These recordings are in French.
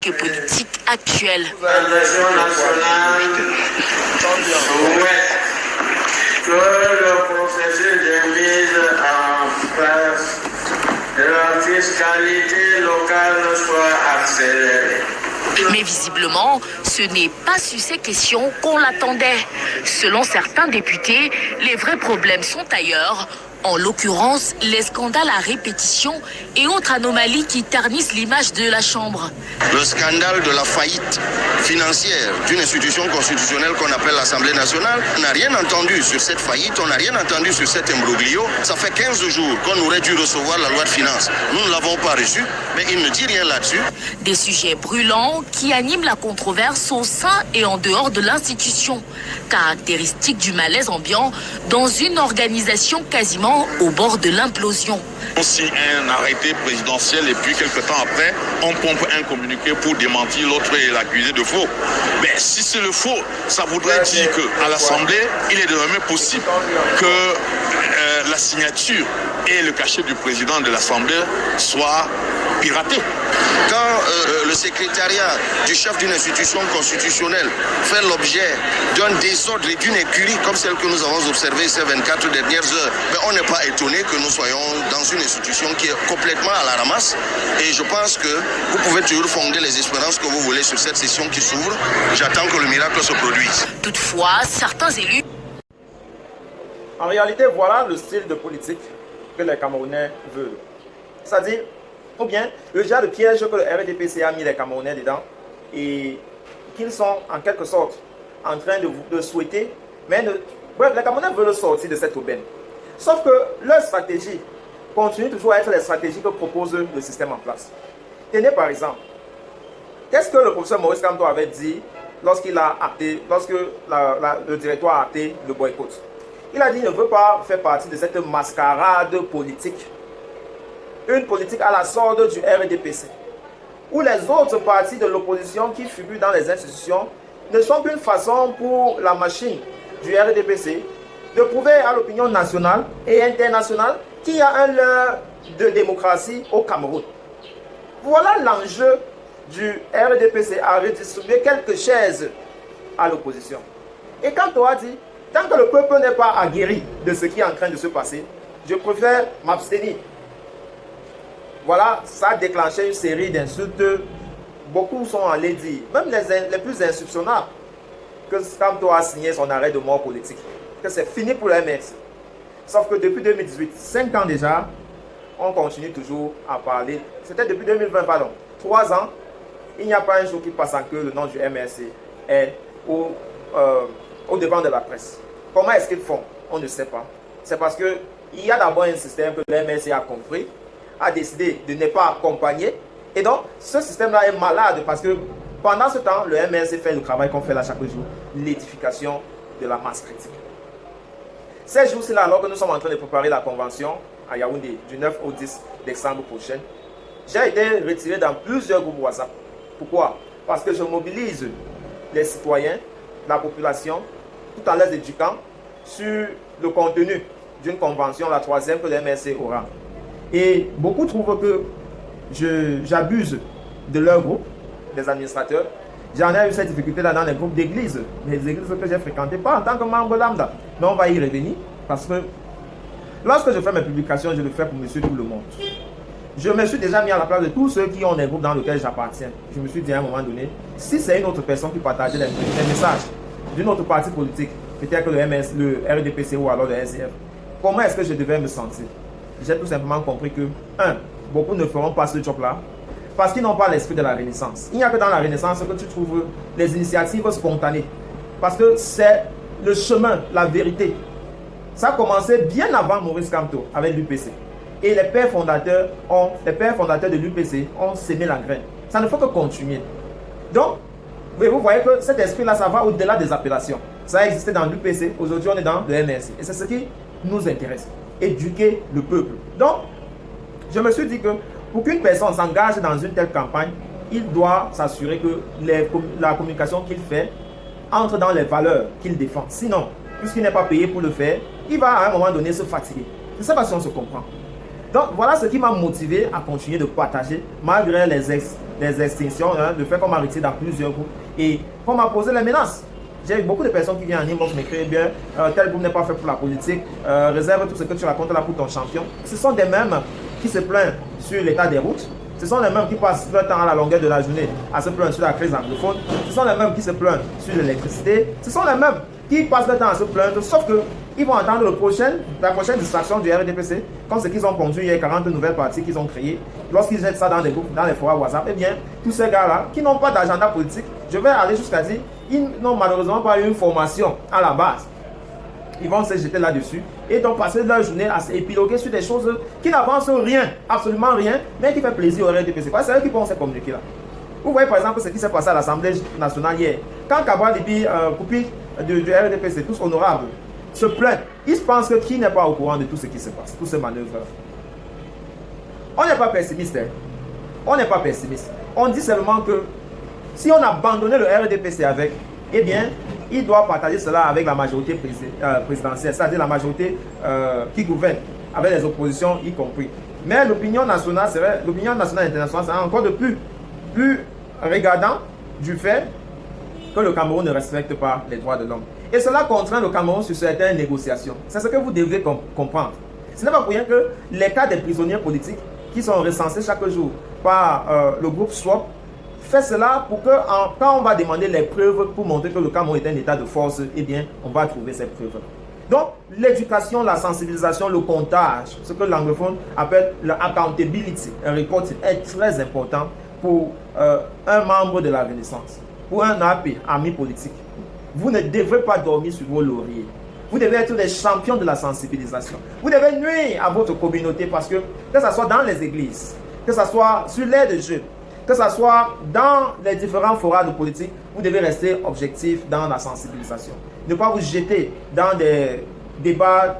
économique et politique actuelle. L'administration nationale souhaite que le processus de mise en place de la fiscalité locale soit accéléré. Mais visiblement, ce n'est pas sur ces questions qu'on l'attendait. Selon certains députés, les vrais problèmes sont ailleurs. En l'occurrence, les scandales à répétition et autres anomalies qui ternissent l'image de la Chambre. Le scandale de la faillite financière d'une institution constitutionnelle qu'on appelle l'Assemblée nationale, on n'a rien entendu sur cette faillite, on n'a rien entendu sur cet imbroglio. Ça fait 15 jours qu'on aurait dû recevoir la loi de finances. Nous ne l'avons pas reçue, mais il ne dit rien là-dessus. Des sujets brûlants qui animent la controverse au sein et en dehors de l'institution. Caractéristique du malaise ambiant dans une organisation quasiment au bord de l'implosion. On signe un arrêté présidentiel et puis quelques temps après, on pompe un communiqué pour démentir l'autre et l'accuser de faux. Mais si c'est le faux, ça voudrait dire qu'à l'Assemblée, il est désormais possible que la signature et le cachet du président de l'Assemblée soient piratés. Quand le secrétariat du chef d'une institution constitutionnelle fait l'objet d'un désordre et d'une écurie comme celle que nous avons observée ces 24 dernières heures, mais on n'est pas étonné que nous soyons dans une institution qui est complètement à la ramasse. Et je pense que vous pouvez toujours fonder les espérances que vous voulez sur cette session qui s'ouvre. J'attends que le miracle se produise. Toutefois, certains élus... En réalité, voilà le style de politique que les Camerounais veulent. C'est-à-dire, ou bien le genre de piège que le RDPC a mis les Camerounais dedans et qu'ils sont en quelque sorte en train de souhaiter, mais bref, les Camerounais veulent sortir de cette aubaine. Sauf que leur stratégie continue toujours à être les stratégies que propose le système en place. Tenez par exemple, qu'est-ce que le professeur Maurice Kamto avait dit lorsqu'il a acté, lorsque le directoire a acté le boycott? Il a dit qu'il ne veut pas faire partie de cette mascarade politique. Une politique à la sorte du RDPC, où les autres partis de l'opposition qui figurent dans les institutions ne sont qu'une façon pour la machine du RDPC de prouver à l'opinion nationale et internationale qu'il y a un leurre de démocratie au Cameroun. Voilà l'enjeu du RDPC à redistribuer quelques chaises à l'opposition. Et quand on a dit, tant que le peuple n'est pas aguerri de ce qui est en train de se passer, je préfère m'abstenir. Voilà, ça a déclenché une série d'insultes. Beaucoup sont allés dire, même les plus insoupçonnables, que Kamto a signé son arrêt de mort politique, que c'est fini pour le MS. Sauf que depuis 2018, 5 ans déjà, on continue toujours à parler. C'était depuis 2020, pardon. 3 ans, il n'y a pas un jour qui passe sans que le nom du MRC est au devant de la presse. Comment est-ce qu'ils font? On ne sait pas. C'est parce qu'il y a d'abord un système que le MRC a compris, a décidé de ne pas accompagner. Et donc, ce système-là est malade parce que pendant ce temps, le MRC fait le travail qu'on fait là chaque jour, l'édification de la masse critique. Ces jours-ci, alors que nous sommes en train de préparer la convention à Yaoundé du 9 au 10 décembre prochain, j'ai été retiré dans plusieurs groupes WhatsApp. Pourquoi? Parce que je mobilise les citoyens, la population, tout en les éduquant sur le contenu d'une convention, la troisième que le MRC aura. Et beaucoup trouvent que j'abuse de leur groupe, des administrateurs. J'en ai eu cette difficulté-là dans les groupes d'églises, les églises que j'ai fréquentées, pas en tant que membre lambda. Mais on va y revenir parce que lorsque je fais mes publications, je le fais pour monsieur tout le monde. Je me suis déjà mis à la place de tous ceux qui ont des groupes dans lesquels j'appartiens. Je me suis dit à un moment donné, si c'est une autre personne qui partageait les messages d'une autre partie politique, peut-être que le RDPC ou alors le SCF, comment est-ce que je devais me sentir? J'ai tout simplement compris que, beaucoup ne feront pas ce job-là parce qu'ils n'ont pas l'esprit de la Renaissance. Il n'y a que dans la Renaissance que tu trouves les initiatives spontanées. Parce que c'est le chemin, la vérité. Ça a commencé bien avant Maurice Kamto avec l'UPC. Et les pères fondateurs de l'UPC ont sémé la graine. Ça ne faut que continuer. Donc, vous voyez que cet esprit-là, ça va au-delà des appellations. Ça a existé dans l'UPC, aujourd'hui on est dans le MRC. Et c'est ce qui nous intéresse. Éduquer le peuple. Donc, je me suis dit que pour qu'une personne s'engage dans une telle campagne, il doit s'assurer que la communication qu'il fait entre dans les valeurs qu'il défend. Sinon, puisqu'il n'est pas payé pour le faire, il va à un moment donné se fatiguer. Je ne sais pas si on se comprend. Donc, voilà ce qui m'a motivé à continuer de partager malgré des extinctions, hein, le fait qu'on m'a retiré dans plusieurs groupes et qu'on m'a posé les menaces. J'ai eu beaucoup de personnes qui viennent en inbox m'écrire bien, tel groupe n'est pas fait pour la politique, réserve tout ce que tu racontes là pour ton champion. Ce sont des mêmes qui se plaignent sur l'état des routes. Ce sont les mêmes qui passent leur temps à la longueur de la journée à se plaindre sur la crise anglophone. Ce sont les mêmes qui se plaignent sur l'électricité. Ce sont les mêmes qui passent leur temps à se plaindre, sauf qu'ils vont entendre la prochaine distraction du RDPC, comme ce qu'ils ont conduit il y a 40 nouvelles parties qu'ils ont créées. Lorsqu'ils jettent ça dans des groupes, dans les forums WhatsApp, eh bien, tous ces gars-là, qui n'ont pas d'agenda politique, je vais aller jusqu'à dire, ils n'ont malheureusement pas eu une formation à la base. Ils vont se jeter là-dessus et donc passer leur journée à s'épiloguer sur des choses qui n'avancent rien, absolument rien, mais qui fait plaisir au RDPC. C'est eux qui vont se communiquer là. Vous voyez par exemple ce qui s'est passé à l'Assemblée nationale hier. Quand Kabwa Libi, Koupi du RDPC, tous honorables, se plaignent, ils pensent que qui n'est pas au courant de tout ce qui se passe, toutes ces manœuvres. On n'est pas pessimiste. Hein? On n'est pas pessimiste. On dit seulement que si on abandonnait le RDPC avec, eh bien, il doit partager cela avec la majorité présidentielle, c'est-à-dire la majorité qui gouverne, avec les oppositions y compris. Mais l'opinion nationale et internationale serait encore de plus regardant du fait que le Cameroun ne respecte pas les droits de l'homme. Et cela contraint le Cameroun sur certaines négociations. C'est ce que vous devez comprendre. Ce n'est pas pour rien que les cas des prisonniers politiques qui sont recensés chaque jour par le groupe SWAP fait cela pour que quand on va demander les preuves pour montrer que le Cameroun est un état de force, eh bien, on va trouver ces preuves. Donc, l'éducation, la sensibilisation, le comptage, ce que l'anglophone appelle le accountability reporting est très important pour un membre de la Renaissance, pour un ami politique. Vous ne devez pas dormir sur vos lauriers. Vous devez être des champions de la sensibilisation. Vous devez nuire à votre communauté parce que ce soit dans les églises, que ce soit sur l'aire de jeu, que ce soit dans les différents forats de politique, vous devez rester objectif dans la sensibilisation. Ne pas vous jeter dans des débats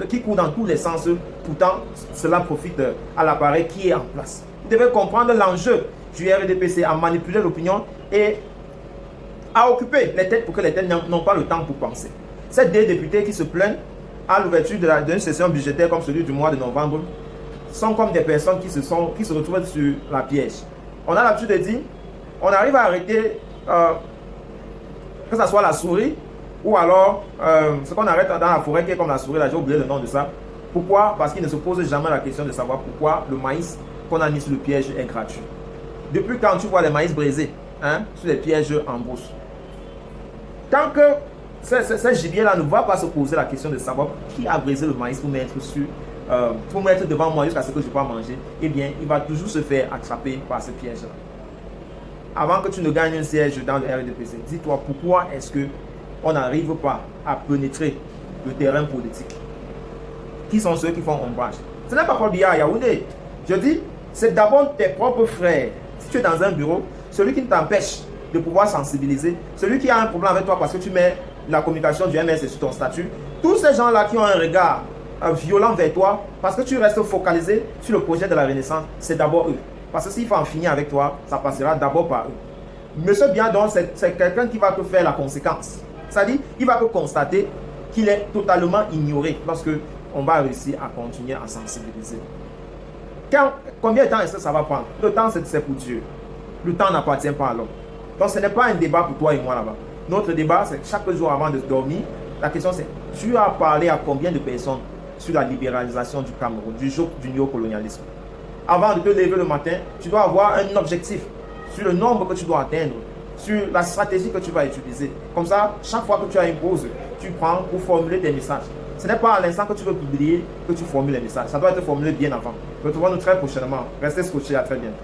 qui courent dans tous les sens. Pourtant, cela profite à l'appareil qui est en place. Vous devez comprendre l'enjeu du RDPC à manipuler l'opinion et à occuper les têtes pour que les têtes n'ont pas le temps pour penser. Ces deux députés qui se plaignent à l'ouverture d'une session budgétaire comme celui du mois de novembre sont comme des personnes qui se retrouvent sur la piège. On a l'habitude de dire, on arrive à arrêter que ce soit la souris ou alors ce qu'on arrête dans la forêt qui est comme la souris, là j'ai oublié le nom de ça. Pourquoi? Parce qu'il ne se pose jamais la question de savoir pourquoi le maïs qu'on a mis sur le piège est gratuit. Depuis quand tu vois les maïs brisés sur les pièges en brousse, tant que ce gibier-là ne va pas se poser la question de savoir qui a brisé le maïs pour mettre devant moi jusqu'à ce que je puisse manger, eh bien, il va toujours se faire attraper par ce piège-là. Avant que tu ne gagnes un siège dans le RDPC, dis-toi pourquoi est-ce qu'on n'arrive pas à pénétrer le terrain politique. Qui sont ceux qui font ombrage? Ce n'est pas Paul Biya à Yaoundé. Je dis, c'est d'abord tes propres frères. Si tu es dans un bureau, celui qui t'empêche de pouvoir sensibiliser, celui qui a un problème avec toi parce que tu mets la communication du MS sur ton statut, tous ces gens-là qui ont un regard violent vers toi, parce que tu restes focalisé sur le projet de la Renaissance, c'est d'abord eux. Parce que s'il faut en finir avec toi, ça passera d'abord par eux. Monsieur Biandon, c'est quelqu'un qui va te faire la conséquence. C'est-à-dire, il va te constater qu'il est totalement ignoré lorsque on va réussir à continuer à sensibiliser. Combien de temps est-ce que ça va prendre? Le temps, c'est pour Dieu. Le temps n'appartient pas à l'homme. Donc, ce n'est pas un débat pour toi et moi là-bas. Notre débat, c'est chaque jour avant de dormir. La question, c'est, tu as parlé à combien de personnes sur la libéralisation du Cameroun, du joug du néocolonialisme? Avant de te lever le matin, tu dois avoir un objectif sur le nombre que tu dois atteindre, sur la stratégie que tu vas utiliser. Comme ça, chaque fois que tu as une pause, tu prends pour formuler tes messages. Ce n'est pas à l'instant que tu veux publier que tu formules les messages. Ça doit être formulé bien avant. Retrouvons-nous très prochainement. Restez scotchés, à très bientôt.